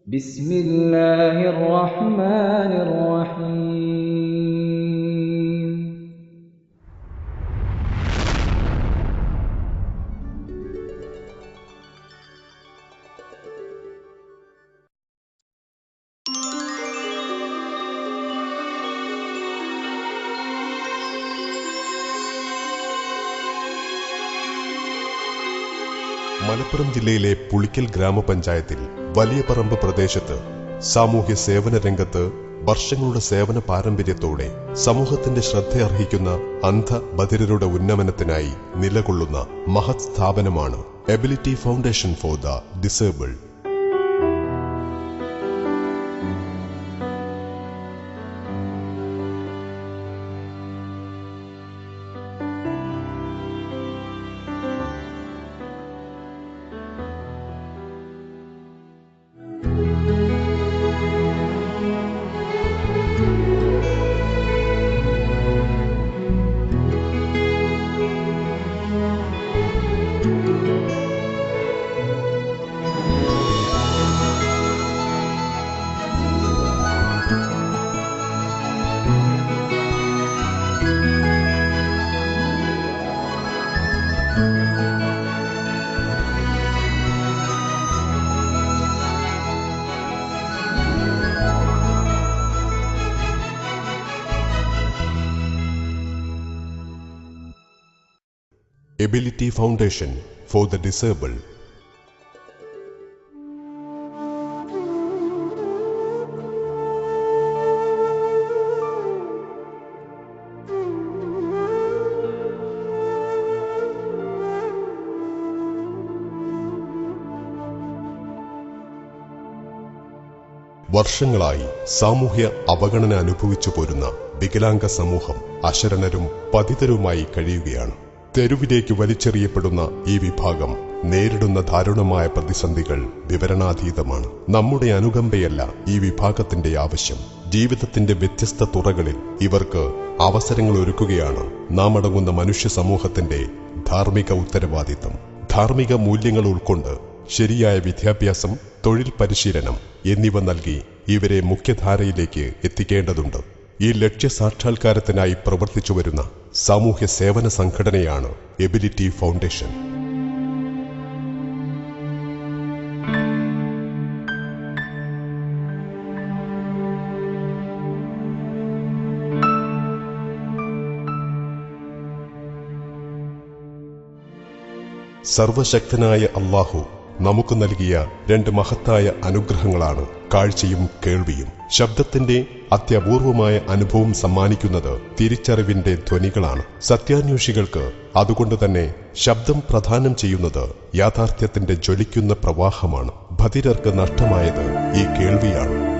بسم الله الرحمن الرحيم. മലപ്പുറം ജില്ലയിലെ പുളിക്കൽ ഗ്രാമപഞ്ചായത്തിൽ വലിയപറമ്പ് പ്രദേശത്ത് സാമൂഹ്യ സേവന രംഗത്ത് വർഷങ്ങളുടെ സേവന പാരമ്പര്യത്തോടെ സമൂഹത്തിന്റെ ശ്രദ്ധയർഹിക്കുന്ന അന്ധബധിരരുടെ ഉന്നമനത്തിനായി നിലകൊള്ളുന്ന മഹത് സ്ഥാപനമാണ് ability foundation for the disabled. Ability Foundation for the Disabled. വർഷങ്ങളായി സാമൂഹ്യ അവഗണന അനുഭവിച്ചു പോരുന്ന വികലാംഗ സമൂഹം അശരണരും പതിതരുമായി കഴിയുകയാണ്. തെരുവിലേക്ക് വലിച്ചെറിയപ്പെടുന്ന ഈ വിഭാഗം നേരിടുന്ന ദാരുണമായ പ്രതിസന്ധികൾ വിവരണാതീതമാണ്. നമ്മുടെ അനുകമ്പയല്ല ഈ വിഭാഗത്തിന്റെ ആവശ്യം. ജീവിതത്തിന്റെ വ്യത്യസ്ത തുറകളിൽ ഇവർക്ക് അവസരങ്ങൾ ഒരുക്കുകയാണ് നാം അടങ്ങുന്ന മനുഷ്യ സമൂഹത്തിന്റെ ധാർമ്മിക ഉത്തരവാദിത്തം. ധാർമ്മിക മൂല്യങ്ങൾ ഉൾക്കൊണ്ട് ശരിയായ വിദ്യാഭ്യാസം, തൊഴിൽ പരിശീലനം എന്നിവ നൽകി ഇവരെ മുഖ്യധാരയിലേക്ക് എത്തിക്കേണ്ടതുണ്ട്. ഈ ലക്ഷ്യസാക്ഷാത്കാരത്തിനായി പ്രവർത്തിച്ചു വരുന്ന സാമൂഹ്യ സേവന സംഘടനയാണ് എബിലിറ്റി ഫൗണ്ടേഷൻ. സർവശക്തനായ അല്ലാഹു നമുക്ക് നൽകിയ രണ്ട് മഹത്തായ അനുഗ്രഹങ്ങളാണ് കാഴ്ചയും കേൾവിയും. ശബ്ദത്തിന്റെ അത്യപൂർവമായ അനുഭവം സമ്മാനിക്കുന്നത് തിരിച്ചറിവിന്റെ ധ്വനികളാണ്. സത്യാന്വേഷികൾക്ക് അതുകൊണ്ട് തന്നെ ശബ്ദം പ്രദാനം ചെയ്യുന്നത് യാഥാർത്ഥ്യത്തിന്റെ ജ്വലിക്കുന്ന പ്രവാഹമാണ്. ബധിരർക്ക് നഷ്ടമായത് ഈ കേൾവിയാണ്.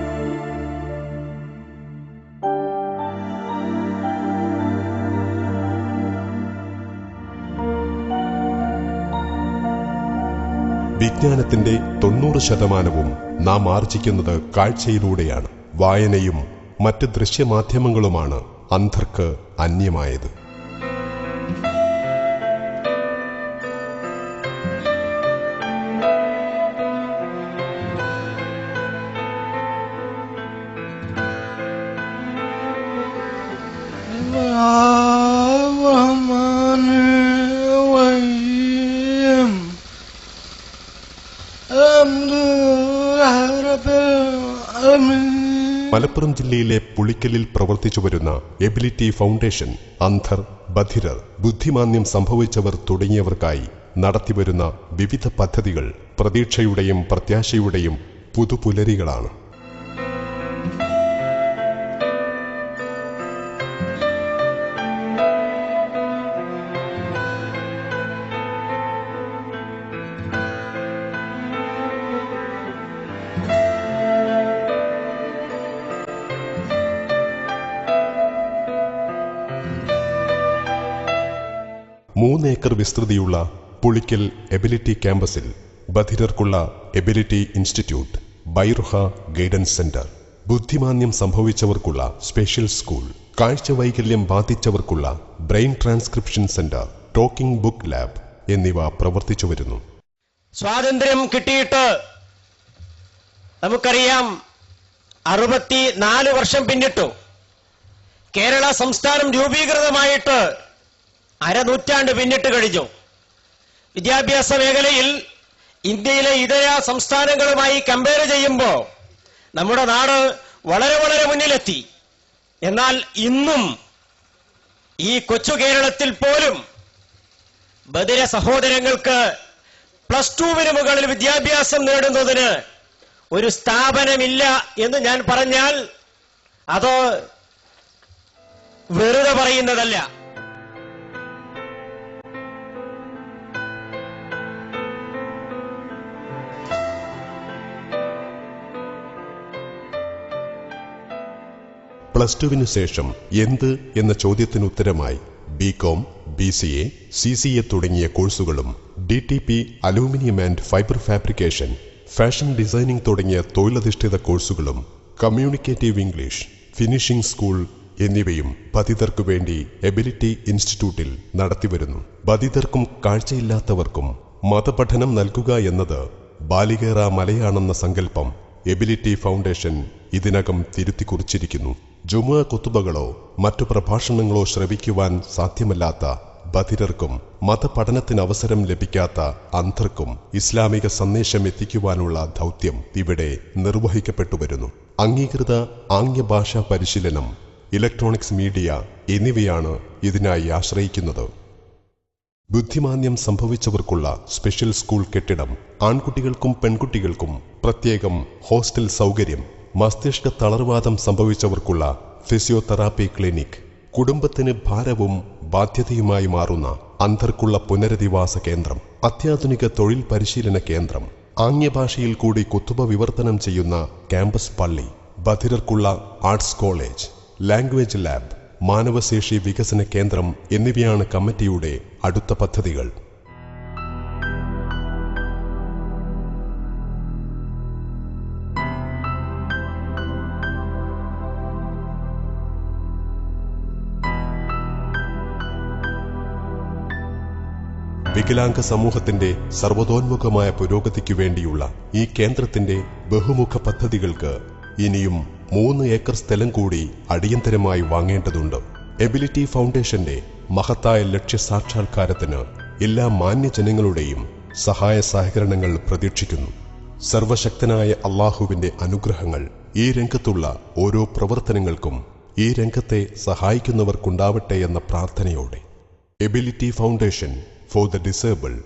വിജ്ഞാനത്തിന്റെ 90% നാം ആർജിക്കുന്നത് കാഴ്ചയിലൂടെയാണ്. വായനയും മറ്റ് ദൃശ്യമാധ്യമങ്ങളുമാണ് അന്ധർക്ക് അന്യമായത്. മലപ്പുറം ജില്ലയിലെ പുളിക്കലിൽ പ്രവർത്തിച്ചു വരുന്ന എബിലിറ്റി ഫൗണ്ടേഷൻ അന്ധർ, ബധിരർ, ബുദ്ധിമാന്ദ്യം സംഭവിച്ചവർ തുടങ്ങിയവർക്കായി നടത്തിവരുന്ന വിവിധ പദ്ധതികൾ പ്രതീക്ഷയുടെയും പ്രത്യാശയുടെയും പുതുപുലരികളാണ്. ഏക്കർ വിസ്തൃതിയുള്ള പുളിക്കൽ എബിലിറ്റി ക്യാമ്പസിൽ ബധിരർക്കുള്ള ability institute, Bairuha guidance centre, ബുദ്ധിമാന്ദ്യം സംഭവിച്ചവർക്കുള്ള സ്പെഷ്യൽ സ്കൂൾ, കാഴ്ചവൈകല്യം ബാധിച്ചവർക്കുള്ള braille transcription centre, talking book lab എന്നിവ പ്രവർത്തിച്ചു വരുന്നു. സ്വാതന്ത്ര്യം കിട്ടിയിട്ട് നമുക്കറിയാം 64 വർഷം പിന്നിട്ടു. കേരള സംസ്ഥാനം രൂപീകൃതമായിട്ട് അരനൂറ്റാണ്ട് പിന്നിട്ട് കഴിഞ്ഞു. വിദ്യാഭ്യാസ മേഖലയിൽ ഇന്ത്യയിലെ ഇതര സംസ്ഥാനങ്ങളുമായി കമ്പയർ ചെയ്യുമ്പോൾ നമ്മുടെ നാട് വളരെ വളരെ മുന്നിലെത്തി. എന്നാൽ ഇന്നും ഈ കൊച്ചു കേരളത്തിൽ പോലും ബധിര സഹോദരങ്ങൾക്ക് +2 മുകളിൽ വിദ്യാഭ്യാസം നേടുന്നതിന് ഒരു സ്ഥാപനമില്ല എന്ന് ഞാൻ പറഞ്ഞാൽ അത് വെറുതെ പറയുന്നതല്ല. +2 ശേഷം എന്ത് എന്ന ചോദ്യത്തിനുത്തരമായി ബികോം, BCA, CCA തുടങ്ങിയ കോഴ്സുകളും DTP, aluminium and fibre fabrication, fashion designing തുടങ്ങിയ തൊഴിലധിഷ്ഠിത കോഴ്സുകളും കമ്മ്യൂണിക്കേറ്റീവ് ഇംഗ്ലീഷ്, ഫിനിഷിംഗ് സ്കൂൾ എന്നിവയും ബധിരർക്കു വേണ്ടി എബിലിറ്റി ഇൻസ്റ്റിറ്റ്യൂട്ടിൽ നടത്തിവരുന്നു. ബധിരർക്കും കാഴ്ചയില്ലാത്തവർക്കും മതപഠനം നൽകുക എന്നത് ബാലികേറ മലയാണെന്ന സങ്കല്പം എബിലിറ്റി ഫൗണ്ടേഷൻ ഇതിനകം തിരുത്തിക്കുറിച്ചിരിക്കുന്നു. ജുമുഅ ഖുതുബകളോ മറ്റു പ്രഭാഷണങ്ങളോ ശ്രവിക്കുവാൻ സാധ്യമല്ലാത്ത ബധിരർക്കും മതപഠനത്തിന് അവസരം ലഭിക്കാത്ത അന്ധർക്കും ഇസ്ലാമിക സന്ദേശം എത്തിക്കുവാനുള്ള ദൗത്യം ഇവിടെ നിർവഹിക്കപ്പെട്ടുവരുന്നു. അംഗീകൃത ആംഗ്യഭാഷാ പരിശീലനം, ഇലക്ട്രോണിക്സ് മീഡിയ എന്നിവയാണ് ഇതിനായി ആശ്രയിക്കുന്നത്. ബുദ്ധിമാന്ദ്യം സംഭവിച്ചവർക്കുള്ള സ്പെഷ്യൽ സ്കൂൾ കെട്ടിടം, ആൺകുട്ടികൾക്കും പെൺകുട്ടികൾക്കും പ്രത്യേകം ഹോസ്റ്റൽ സൗകര്യം, മസ്തിഷ്ക തളർവാദം സംഭവിച്ചവർക്കുള്ള ഫിസിയോതെറാപ്പി ക്ലിനിക്, കുടുംബത്തിന് ഭാരവും ബാധ്യതയുമായി മാറുന്ന അന്ധർക്കുള്ള പുനരധിവാസ കേന്ദ്രം, അത്യാധുനിക തൊഴിൽ പരിശീലന കേന്ദ്രം, ആംഗ്യഭാഷയിൽ കൂടി കുത്തുബ വിവർത്തനം ചെയ്യുന്ന ക്യാമ്പസ് പള്ളി, ബധിരർക്കുള്ള ആർട്സ് കോളേജ്, ലാംഗ്വേജ് ലാബ്, മാനവശേഷി വികസന കേന്ദ്രം എന്നിവയാണ് കമ്മിറ്റിയുടെ അടുത്ത പദ്ധതികൾ. വികലാംഗ സമൂഹത്തിന്റെ സർവതോന്മുഖമായ പുരോഗതിക്കു വേണ്ടിയുള്ള ഈ കേന്ദ്രത്തിന്റെ ബഹുമുഖ പദ്ധതികൾക്ക് ഇനിയും 3 ഏക്കർ സ്ഥലം കൂടി അടിയന്തരമായി വാങ്ങേണ്ടതുണ്ട്. എബിലിറ്റി ഫൗണ്ടേഷന്റെ മഹത്തായ ലക്ഷ്യസാക്ഷാത്കാരത്തിന് എല്ലാ മാന്യജനങ്ങളുടെയും സഹായ സഹകരണങ്ങൾ പ്രതീക്ഷിക്കുന്നു. സർവശക്തനായ അള്ളാഹുവിന്റെ അനുഗ്രഹങ്ങൾ ഈ രംഗത്തുള്ള ഓരോ പ്രവർത്തനങ്ങൾക്കും ഈ രംഗത്തെ സഹായിക്കുന്നവർക്കുണ്ടാവട്ടെ എന്ന പ്രാർത്ഥനയോടെ ability foundation for the disabled